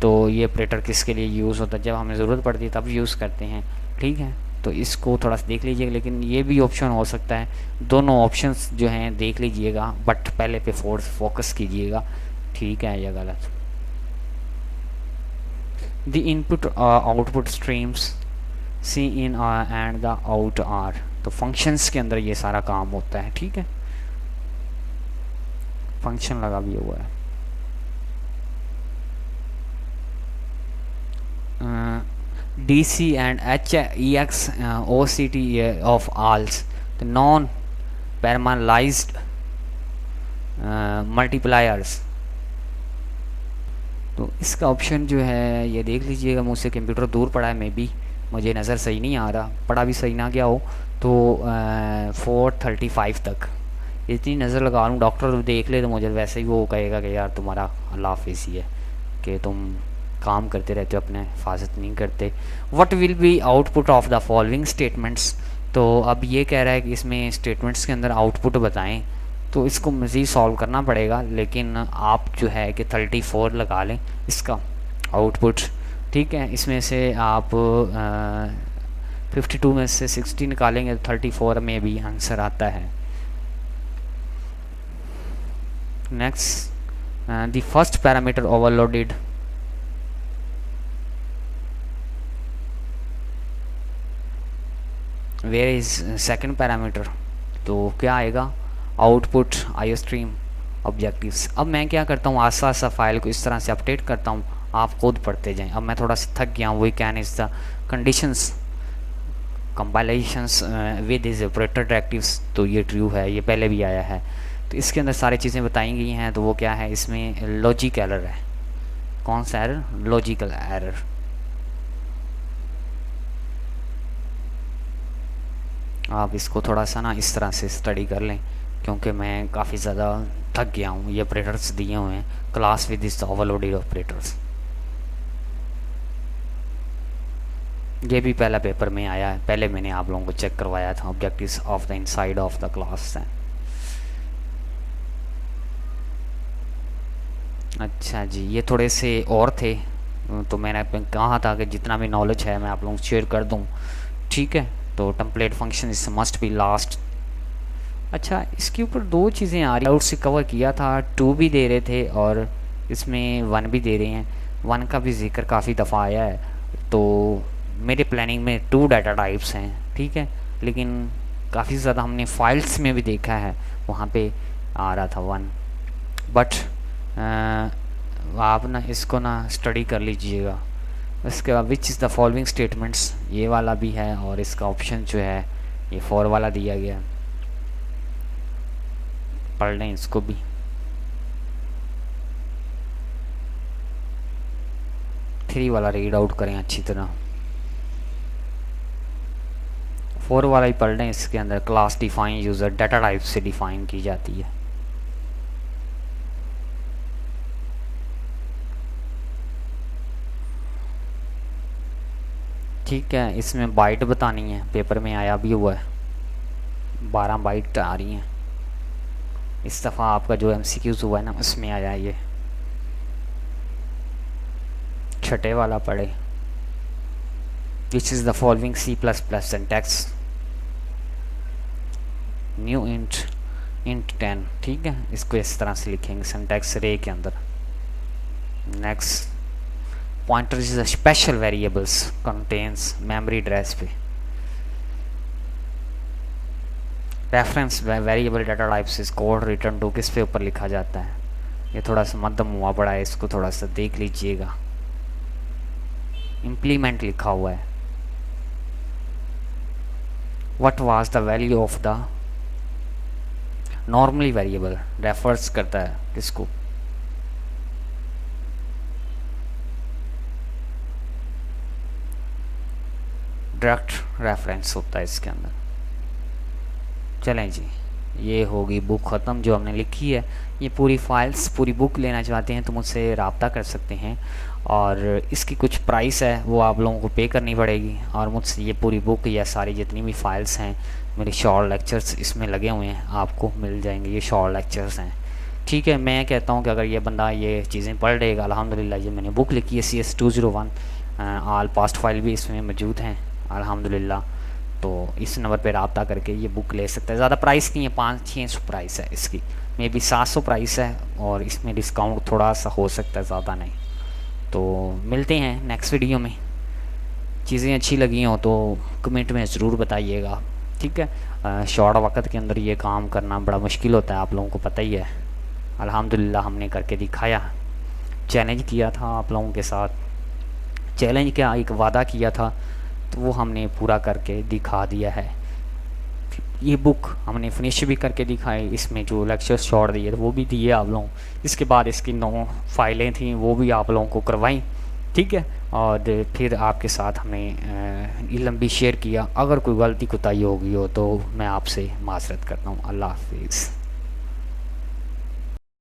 तो ये ऑपरेटर किसके लिए यूज़ होता है, जब हमें ज़रूरत पड़ती है तब यूज़ करते हैं, ठीक है। तो इसको थोड़ा सा देख लीजिएगा, लेकिन ये भी ऑप्शन हो सकता है, दोनों ऑप्शंस जो हैं देख लीजिएगा, बट पहले पे फोकस कीजिएगा, ठीक है या गलत। The input output streams c in and the out are, तो फंक्शंस के अंदर ये सारा काम होता है, ठीक है। फंक्शन लगा भी हुआ है। DC and HEX OCT of ALS, the non parameterized multipliers. तो इसका ऑप्शन जो है ये देख लीजिएगा, मुझसे कंप्यूटर दूर पड़ा है, मे बी मुझे नज़र सही नहीं आ रहा, पढ़ा भी सही ना गया हो। तो 4:35 तक इतनी नज़र लगा लूँ, डॉक्टर देख ले तो मुझे वैसे ही वो कहेगा कि यार तुम्हारा अल्लाह हाफिज़ ही है, कि तुम काम करते रहते हो, अपने हिफाजत नहीं करते। What will be output of the following statements. तो अब ये कह रहा है कि इसमें स्टेटमेंट्स के अंदर आउटपुट बताएं, तो इसको मज़ीद सॉल्व करना पड़ेगा, लेकिन आप जो है कि 34 लगा लें इसका आउटपुट। ठीक है, इसमें से आप 52 में से 60 निकालेंगे तो 34 में भी आंसर आता है। Next, the first parameter overloaded. Where is second parameter, तो क्या आएगा, आउटपुट आईओ स्ट्रीम ऑब्जेक्टिव्स। अब मैं क्या करता हूँ, आस्ता आस्ता फाइल को इस तरह से अपडेट करता हूँ, आप खुद पढ़ते जाएं। अब मैं थोड़ा सा थक गया हूँ। We can is the conditions compilations with is operator directives, तो ये ट्रू है, ये पहले भी आया है। तो इसके अंदर सारी चीज़ें बताई गई हैं, तो वो क्या है, इसमें लॉजिक एरर है। कौन सा एरर, लॉजिकल एरर। आप इसको थोड़ा सा ना इस तरह से स्टडी कर लें, क्योंकि मैं काफ़ी ज़्यादा थक गया हूँ। ये ऑपरेटर्स दिए हुए हैं, class with this overloaded operators, ये भी पहला पेपर में आया है, पहले मैंने आप लोगों को चेक करवाया था, objectives of the inside of the class है। अच्छा जी, ये थोड़े से और थे, तो मैंने कहा था कि जितना भी नॉलेज है मैं आप लोगों को शेयर कर दूँ। ठीक है, तो टेम्पलेट फंक्शन इस मस्ट बी लास्ट। अच्छा, इसके ऊपर दो चीज़ें आ रही, आउट से कवर किया था, 2 भी दे रहे थे और इसमें 1 भी दे रहे हैं। 1 का भी जिक्र काफ़ी दफ़ा आया है, तो मेरे प्लानिंग में 2 डाटा टाइप्स हैं। ठीक है, लेकिन काफ़ी ज़्यादा हमने फाइल्स में भी देखा है, वहाँ पे आ रहा था 1। बट आप ना इसको ना स्टडी कर लीजिएगा। इसके बाद विच इज़ द फॉलोइंग स्टेटमेंट्स, ये वाला भी है, और इसका ऑप्शन जो है ये 4 वाला दिया गया, पढ़ लें इसको भी। थ्री वाला रीड आउट करें अच्छी तरह, 4 वाला ही पढ़ लें। इसके अंदर class define user data type से डिफाइन की जाती है। ठीक है, इसमें बाइट बतानी है, पेपर में आया भी हुआ है, 12 बाइट आ रही हैं। इस दफ़ा आपका जो MCQs हुआ है ना, उसमें आया ये। छठे वाला पढ़े, विच is the following C++ syntax, new int 10। ठीक है, इसको इस तरह से लिखेंगे सिंटैक्स रे के अंदर। Next, pointer is a special variables contains memory address पे। Reference variable data types is code return to, किस पे ऊपर लिखा जाता है, ये थोड़ा सा मध्यम हुआ पड़ा है, इसको थोड़ा सा देख लीजिएगा। इम्प्लीमेंट लिखा हुआ है। What was the value of the normally variable, refers करता है किसको, डायरेक्ट रेफरेंस होता है इसके अंदर। चलें जी, ये होगी बुक ख़त्म जो हमने लिखी है। ये पूरी फाइल्स, पूरी बुक लेना चाहते हैं तो मुझसे रब्ता कर सकते हैं, और इसकी कुछ प्राइस है वो आप लोगों को पे करनी पड़ेगी, और मुझसे ये पूरी बुक या सारी जितनी भी फाइल्स हैं, मेरे शॉर्ट लेक्चर्स इसमें लगे हुए हैं, आपको मिल जाएंगे। ये शॉर्ट लेक्चर्स हैं। ठीक है, मैं कहता हूँ कि अगर ये बंदा ये चीज़ें पढ़ लेगा, अल्हम्दुलिल्लाह, ये मैंने बुक लिखी है CS 201, ऑल पास्ट फाइल भी इसमें मौजूद हैं अल्हम्दुलिल्लाह। तो इस नंबर पे रब्ता करके ये बुक ले सकता है। ज़्यादा प्राइस नहीं है, 500-600 प्राइस है इसकी, मे बी 700 प्राइस है, और इसमें डिस्काउंट थोड़ा सा हो सकता है, ज़्यादा नहीं। तो मिलते हैं नेक्स्ट वीडियो में। चीज़ें अच्छी लगी हों तो कमेंट में ज़रूर बताइएगा। ठीक है, शॉर्ट वक्त के अंदर ये काम करना बड़ा मुश्किल होता है, आप लोगों को पता ही है। अल्हम्दुलिल्लाह हमने करके दिखाया, चैलेंज किया था आप लोगों के साथ, चैलेंज क्या, एक वादा किया था, तो वो हमने पूरा करके दिखा दिया है। ये बुक हमने फिनिश भी करके दिखाई, इसमें जो लेक्चर्स छोड़ दिए थे वो भी दिए आप लोगों। इसके बाद इसकी 9 फाइलें थी वो भी आप लोगों को करवाई, ठीक है। और फिर आपके साथ हमने इल्म भी शेयर किया। अगर कोई गलती कोताही हो गई हो तो मैं आपसे माज़रत करता हूँ। अल्लाह हाफिज़।